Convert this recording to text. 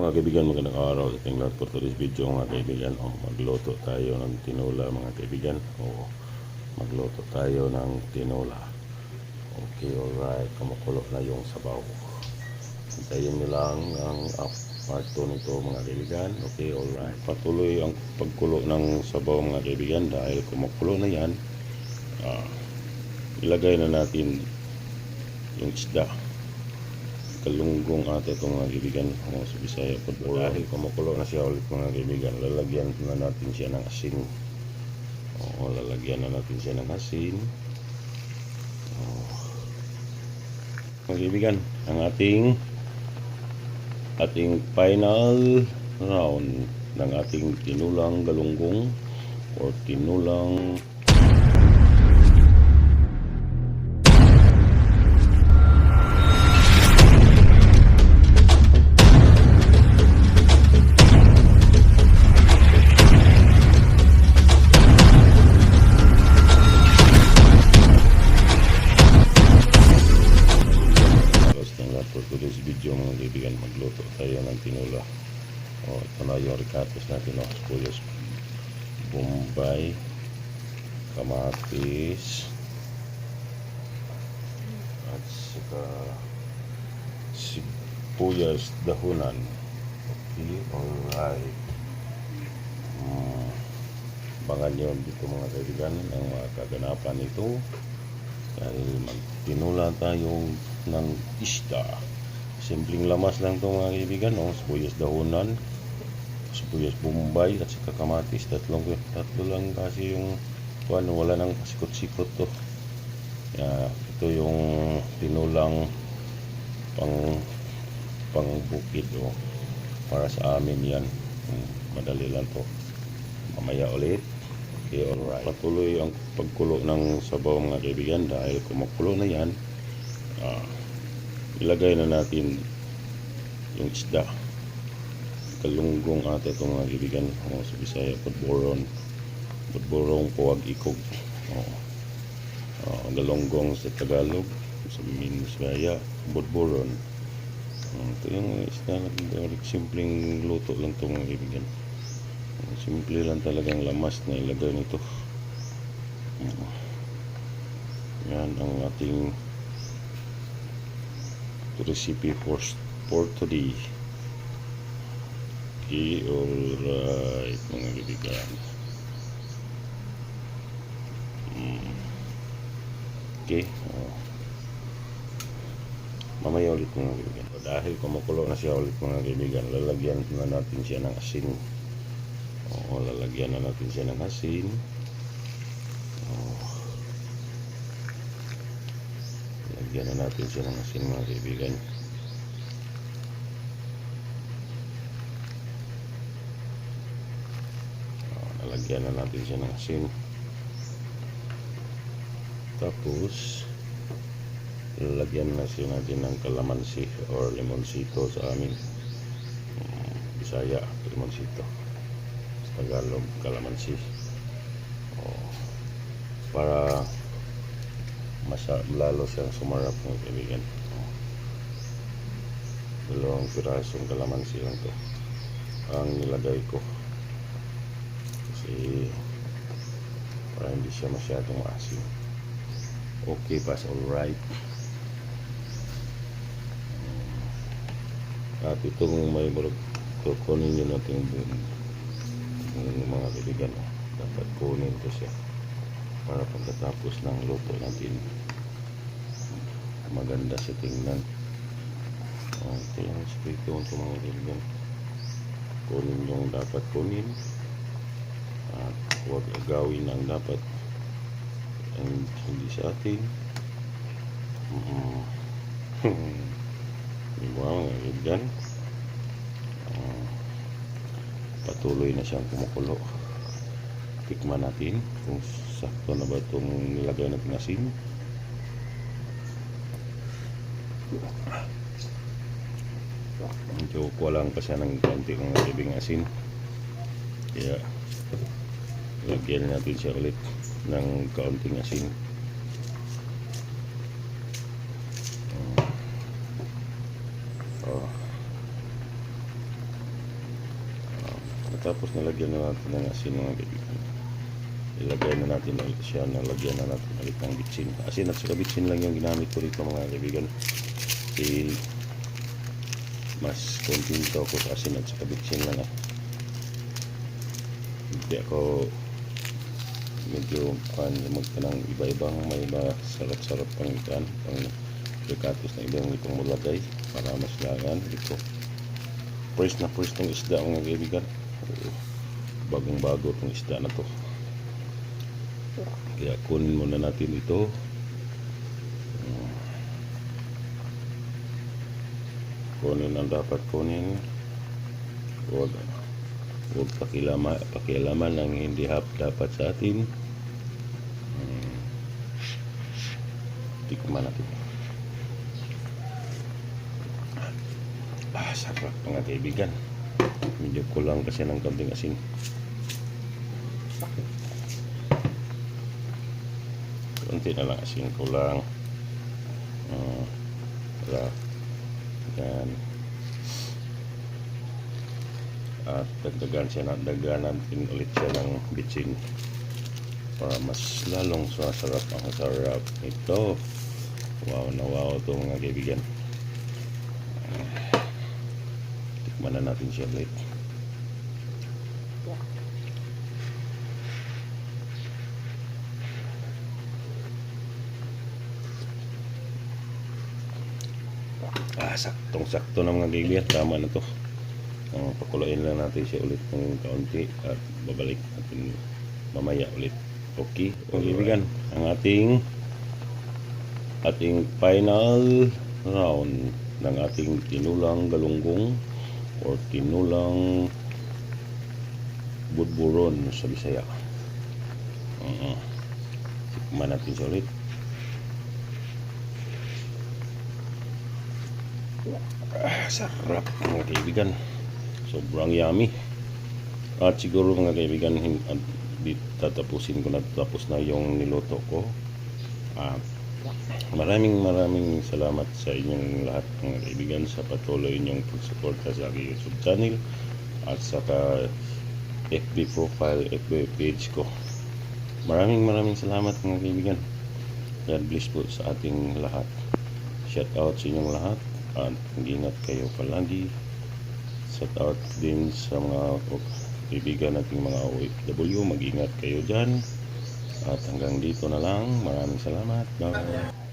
Mga kaibigan, magandang araw sa ating lahat for today's video mga kaibigan. Magluto tayo ng tinola mga kaibigan. Magluto tayo ng tinola. Okay, alright. Kumukulo na yung sabaw. Hintayin nyo lang ang part 2 nito mga kaibigan. Okay, alright. Patuloy ang pagkulo ng sabaw mga kaibigan dahil kumukulo na yan. Ilagay na natin yung isda. Kalunggong ate itong mga kaibigan sa Bisaya po. Dahil kumukulo na siya ulit mga kaibigan, lalagyan na natin siya ng asin. Lalagyan na natin siya ng asin. Mga kaibigan, ang ating final round ng ating tinulang galunggong or tinulang for today's video mga kaibigan. Magluto tayo ng tinola. Ito na yung ricatos natin, sibuyas bombay, kamatis at saka sibuyas dahunan. Okay, alright. Bangan nyo dito mga kaibigan ang mga kaganapan nito dahil magtinula tayo ng isda. Simpleng lamas lang ito mga kaibigan, sibuyas dahunan, sibuyas bombay at saka kamatis. Tatlo lang kasi yung wala nang pasikot-sikot to. Ito yung tinulang pang bukid para sa amin yan. Madali lang to. Mamaya ulit. Okay, alright. Patuloy ang pagkulo ng sabaw mga kaibigan dahil kumukulo na yan. Ilagay na natin yung isda. Kalunggong ate itong mga kaibigan sa Bisaya Budborong puwag ikog. Galunggong sa Tagalog, sa Bisaya Budboron. Ito yung isda natin. Simpleng luto lang ito mga kaibigan. Simple lang talagang lamas na ilagay nito. Yan ang ating recipe for today. Okay, alright mga kaibigan. Okay, mamaya ulit mga kaibigan. Dahil kumukulo na siya ulit mga kaibigan, lalagyan na natin siya ng asin. Lalagyan na natin siya ng asin. Lagyan na natin siya ng asin mga kaibigan. Nalagyan na natin siya ng asin. Tapos lalagyan na siya natin ng kalamansi or limonsito sa amin. Bisaya, limonsito. Sa Tagalog, kalamansi. Para lalo siyang sumarap ng kaibigan. Dalawang pirasong kalamansi lang to ang nilagay ko kasi para hindi siya masyadong asin. Okay, pass, alright. At itong may kukunin nyo natin yung mga kaibigan, dapat kunin ko siya para pagkatapos ng luto natin maganda sa tingnan. Ito yung spito ito mga kaibigan. Kunin yung dapat kunin at huwag agawin ang dapat and hindi sa atin. Diba mga kaibigan, patuloy na siyang kumukulo. Tikman natin kung sakto na ba itong nilagay natin asin. Medyo kulang pa siya ng konti ng nalibing asin, kaya lagyan natin siya ulit ng kaunting asin. Tapos nalagyan na natin ng asin mga kaibigan. Ilagay na natin ulit siya, nalagyan na natin ulit ng bitsin. Asin at saka bitsin lang yung ginamit ko rito mga kaibigan. Kasi mas kontento ako sa asin at saka bitsin lang Hindi ako medyo magtanang iba-ibang may sarap-sarap pang ikan, pang rekatos na ibang itong mulagay para mas lagan dito. Fresh na fresh tong isda mga kaibigan. Bagong-bago tong isda na to. Kaya kunin muna natin ito. Kunin ang dapat kunin. Huwag pakialaman ng hindi dapat sa atin. Tikman natin. Sarap mga kaibigan. Medyo kulang kasi ng kaunting asin. Kunti na lang asin kulang. Yan. At dagdagan natin ulit siya ng bitsin para mas lalong sasarap ang sarap ito. Wow na wow ito mga kaibigan. Tikman na natin siya ulit. Saktong-sakto na mga kaibigan. Tama na to. Pakuluin lang natin siya ulit ng kaunti at babalik natin mamaya ulit. Okay, mga kaibigan, ang ating final round ng ating tinulang galunggong or tinulang budburon sa Bisaya. Tikman natin siya ulit. Sarap mga kaibigan, sobrang yummy. At siguro mga kaibigan, tatapusin ko na, tapos na yung niluto ko. Maraming salamat sa inyong lahat mga kaibigan sa patuloy inyong pagsuporta sa aking YouTube channel at saka FB profile, FB page ko. Maraming salamat mga kaibigan. God bless po sa ating lahat. Shout out sa inyong lahat. At mag-ingat kayo palagi. Shout out din sa mga kaibigan nating mga OFW. Mag-ingat kayo dyan. At hanggang dito na lang. Maraming salamat. Bye.